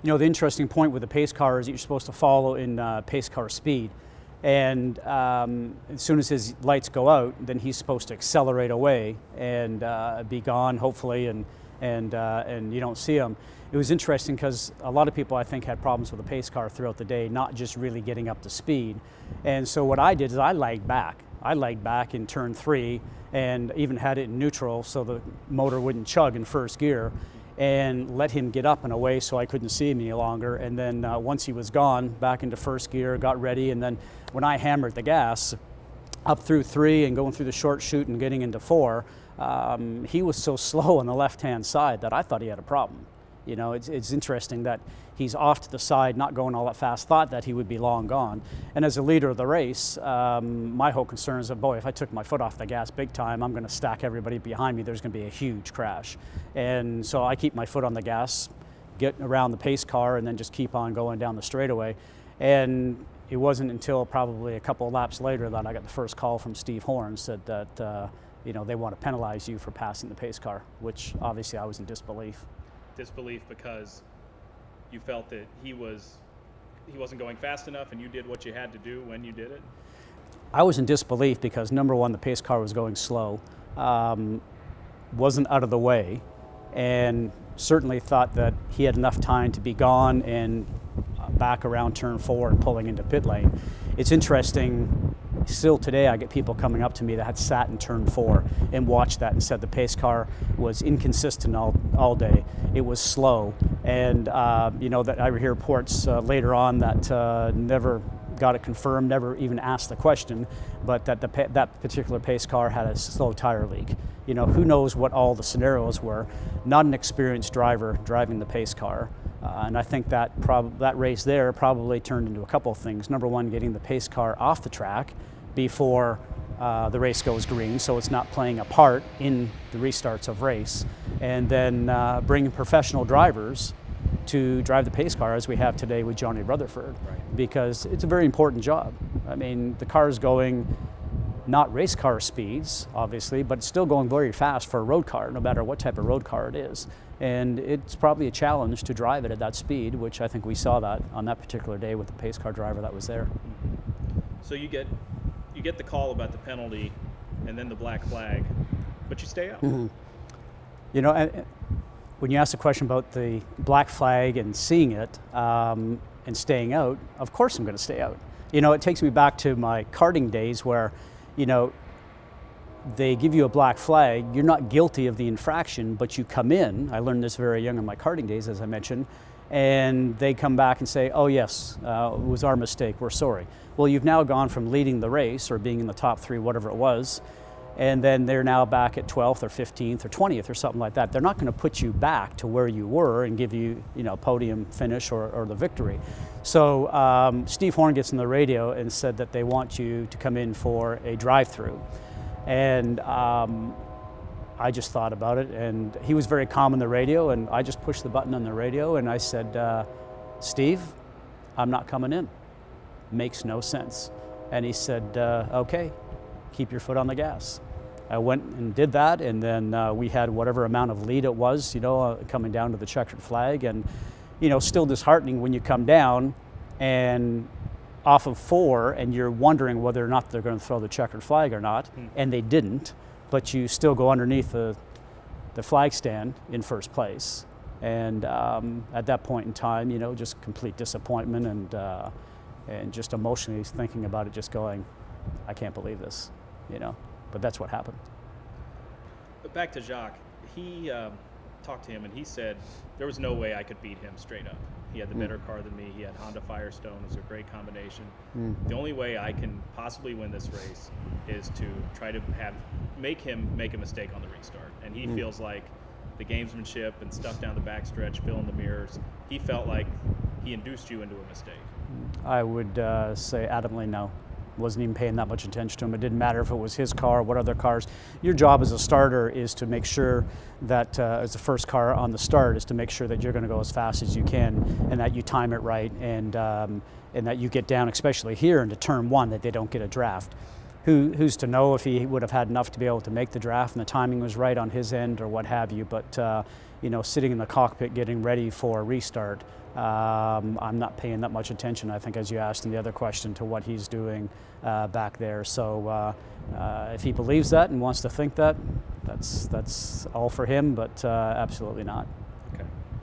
You know, the interesting point with the pace car is that you're supposed to follow in pace car speed. And as soon as his lights go out, then he's supposed to accelerate away and be gone, hopefully, and you don't see him. It was interesting because a lot of people, I think, had problems with the pace car throughout the day, not just really getting up to speed. And so what I did is I lagged back. I lagged back in turn 3 and even had it in neutral so the motor wouldn't chug in first gear, and let him get up and away so I couldn't see him any longer. And then once he was gone, back into first gear, got ready, and then when I hammered the gas up through 3 and going through the short chute and getting into 4, he was so slow on the left-hand side that I thought he had a problem. You know, it's interesting that he's off to the side, not going all that fast, thought that he would be long gone. And as a leader of the race, my whole concern is that, boy, if I took my foot off the gas big time, I'm going to stack everybody behind me. There's going to be a huge crash. And so I keep my foot on the gas, get around the pace car, and then just keep on going down the straightaway. And it wasn't until probably a couple of laps later that I got the first call from Steve Horn, said that, you know, they want to penalize you for passing the pace car, which obviously I was in disbelief. Disbelief because you felt that he wasn't going fast enough and you did what you had to do when you did it? I was in disbelief because, number one, the pace car was going slow, wasn't out of the way, and certainly thought that he had enough time to be gone and back around turn 4 and pulling into pit lane. It's interesting, still today I get people coming up to me that had sat in turn 4 and watched that and said the pace car was inconsistent all day. It was slow, and you know, that I hear reports later on that never got it confirmed, never even asked the question, but that that particular pace car had a slow tire leak. You know, who knows what all the scenarios were. Not an experienced driver driving the pace car. And I think that race there probably turned into a couple of things. Number one, getting the pace car off the track before the race goes green, so it's not playing a part in the restarts of race. And then bringing professional drivers to drive the pace car as we have today with Johnny Rutherford, right, because it's a very important job. I mean, the car is going not race car speeds, obviously, but it's still going very fast for a road car, no matter what type of road car it is. And it's probably a challenge to drive it at that speed, which I think we saw that on that particular day with the pace car driver that was there. So you get the call about the penalty and then the black flag, but you stay out. Mm-hmm. You know, when you ask the question about the black flag and seeing it and staying out, of course I'm going to stay out. You know, it takes me back to my karting days where, you know, they give you a black flag, you're not guilty of the infraction, but you come in. I learned this very young in my karting days, as I mentioned, and they come back and say, oh yes, it was our mistake, we're sorry. Well, you've now gone from leading the race or being in the top 3, whatever it was, and then they're now back at 12th or 15th or 20th or something like that. They're not going to put you back to where you were and give you, you know, podium finish or the victory. So Steve Horn gets on the radio and said that they want you to come in for a drive-through. And I just thought about it, and he was very calm on the radio, and I just pushed the button on the radio and I said, Steve, I'm not coming in. Makes no sense. And he said, okay, keep your foot on the gas. I went and did that, and then we had whatever amount of lead it was, you know, coming down to the checkered flag. And, you know, still disheartening when you come down and off of 4 and you're wondering whether or not they're going to throw the checkered flag or not, and they didn't, but you still go underneath the flag stand in first place. And at that point in time, you know, just complete disappointment and just emotionally thinking about it, just going, I can't believe this, you know, but that's what happened. But back to Jacques, he talked to him and he said there was no way I could beat him straight up. He had the better car than me. He had Honda Firestone. It was a great combination. The only way I can possibly win this race is to try to make him make a mistake on the restart. And he feels like the gamesmanship and stuff down the backstretch, filling the mirrors, he felt like he induced you into a mistake. I would say adamantly no. Wasn't even paying that much attention to him. It didn't matter if it was his car or what other cars. Your job as a starter is to make sure that, as the first car on the start, is to make sure that you're going to go as fast as you can and that you time it right and that you get down, especially here into turn 1, that they don't get a draft. who's to know if he would have had enough to be able to make the draft and the timing was right on his end or what have you. But sitting in the cockpit getting ready for a restart, I'm not paying that much attention, I think, as you asked in the other question, to what he's doing back there. So if he believes that and wants to think that, that's all for him, but absolutely not.